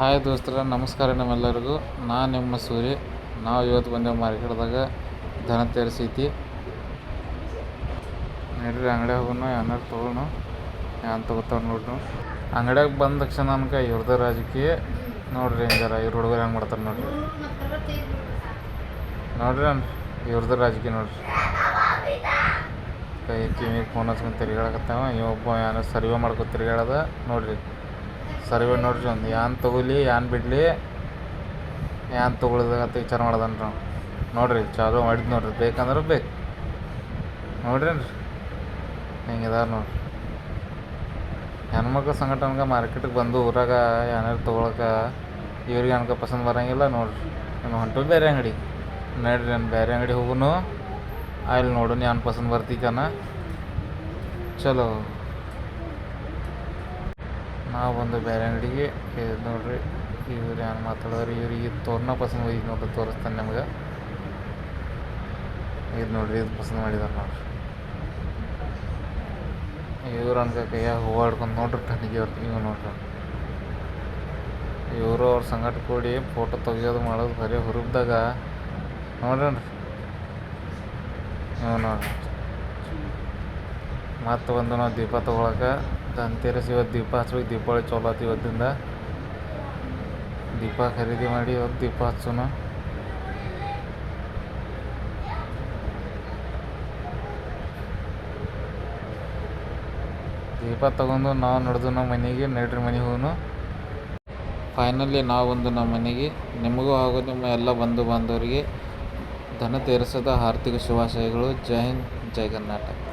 Hi ದೋಸ್ತರ, ನಮಸ್ಕಾರ ನಿಮ್ಮೆಲ್ಲರಿಗೂ. ನಾನು ನಿಮ್ಮ ಸೂರಿ. ನಾವು ಇವತ್ತು ಬಂದೇವು ಮಾರ್ಕೆಟ್ದಾಗ ದನ ತೇರಿಸೈತಿ ನೋಡ್ರಿ. ಅಂಗಡಿಯಾಗ ಹೋಗೋಣ, ಏನಾರು ತೊಗೊಳೋಣ. ಏನು ತೊಗೋತಾವ ನೋಡ್ರಿ. ಅಂಗಡಿಯಾಗ ಬಂದ ತಕ್ಷಣ ನನಗೆ ಇವ್ರದ್ದು ರಾಜಕೀಯ ನೋಡ್ರಿ. ಹಿಂಗಾರ ಇವ್ರ ಹುಡುಗರು ಹೆಂಗೆ ಮಾಡ್ತಾರೆ ನೋಡ್ರಿ. ಇವ್ರದ್ದು ರಾಜಕೀಯ ನೋಡ್ರಿ. ಕೈ ಕಿವಿಗೆ ಫೋನ್ ಹಚ್ಕೊಂಡು ತಿರುಗಾಡಕತ್ತಾವ. ಇವೊಬ್ಬ ಏನೋ ಸರ್ವೆ ಮಾಡ್ಕೊಂಡು ತಿರುಗಾಡದ ನೋಡ್ರಿ. ಸರ್ವೆ ನೋಡ್ರಿ, ಒಂದು ಏನ್ ತೊಗೊಲಿ ಏನ್ ಬಿಡಲಿ, ಏನ್ ತೊಗೊಳ್ದಂತ ವಿಚಾರ ಮಾಡೋದನ್ರಿ ನಾವು. ನೋಡ್ರಿ ಚಾಲು ಮಾಡಿದ್ ನೋಡ್ರಿ. ಬೇಕಂದ್ರೆ ಬೇಕು ನೋಡ್ರಿ. ಹಿಂಗಿದಾರ ನೋಡ್ರಿ. ಹೆಣ್ಮಕ್ಳು ಸಂಘಟನೆಗೆ ಮಾರ್ಕೆಟಿಗೆ ಬಂದು ಊರಾಗ ಏನಾರು ತೊಗೊಳಕ್ಕೆ ಇವ್ರಿಗೆ ಅನ್ಕ ಪಸಂದ್ ಬರೋಂಗಿಲ್ಲ ನೋಡ್ರಿ. ನಿಮ್ಮ ಹೊಂಟು ಬೇರೆ ಅಂಗಡಿ ನೋಡ್ರಿ. ನಾನು ಬೇರೆ ಅಂಗಡಿ ಹೋಗುನು, ಅಲ್ಲಿ ನೋಡು ಏನು ಪಸಂದ್ ಬರ್ತಿಕನ. ಚಲೋ ನಾವು ಬಂದು ಬೇರೆ ಅಂಗಡಿಗೆ ನೋಡ್ರಿ. ಇವ್ರು ಏನು ಮಾತಾಡೋರು, ಇವ್ರಿಗೆ ತೋರಣ ಪಸಂದ್ ಈಗ ನೋಡ್ರಿ. ತೋರಿಸ್ತಾನೆ ನಿಮ್ಗೆ. ಇದು ನೋಡ್ರಿ, ಇದು ಪಸಂದ್ ಮಾಡಿದಾರೆ ನೋಡ್ರಿ. ಇವ್ರು ಅನ್ಕ ಕೈಯಾಗ ಹೂವು ಹಿಡ್ಕೊಂಡು ನೋಡ್ರಿ. ಕಣ್ಣಿಗೆ ಅವ್ರು ಇವ್ ನೋಡ್ರಿ. ಇವರು ಅವ್ರ ಸಂಗಟ ಕೂಡಿ ಫೋಟೋ ತೆಗಿಯೋದು ಮಾಡೋದು ಬರೀ ಹುರುಬ್ದಾಗ ನೋಡ್ರಿ. ಇವ್ ನೋಡ್ರಿ. ಮತ್ತು ಬಂದು ನಾವು ದೀಪ ತೊಗೊಳಕ್ಕೆ ಧನ್ತೆರಸ್. ಇವತ್ತು ದೀಪ ಹಚ್ಬೇಕು. ದೀಪಾವಳಿ ಚಲೋ ಆಯ್ತು ಇವತ್ತಿಂದ. ದೀಪ ಖರೀದಿ ಮಾಡಿ ಇವತ್ತು ದೀಪ ಹಚ್ಚೋಣ. ದೀಪ ತಗೊಂಡು ನಾವು ನಡೆದು ನಮ್ಮ ಮನೆಗೆ ನಡ್ರಿ. ಮನೆಗೆ ಹೋಗೋನು. ಫೈನಲಿ ನಾವು ಬಂದು ನಮ್ಮ ಮನೆಗೆ. ನಿಮಗೂ ಹಾಗೂ ನಿಮ್ಮ ಎಲ್ಲ ಬಂಧು ಬಾಂಧವರಿಗೆ ಧನ ತೇರಿಸದ ಆರ್ಥಿಕ ಶುಭಾಶಯಗಳು. ಜೈ ಹಿಂದ್, ಜೈ ಕರ್ನಾಟಕ.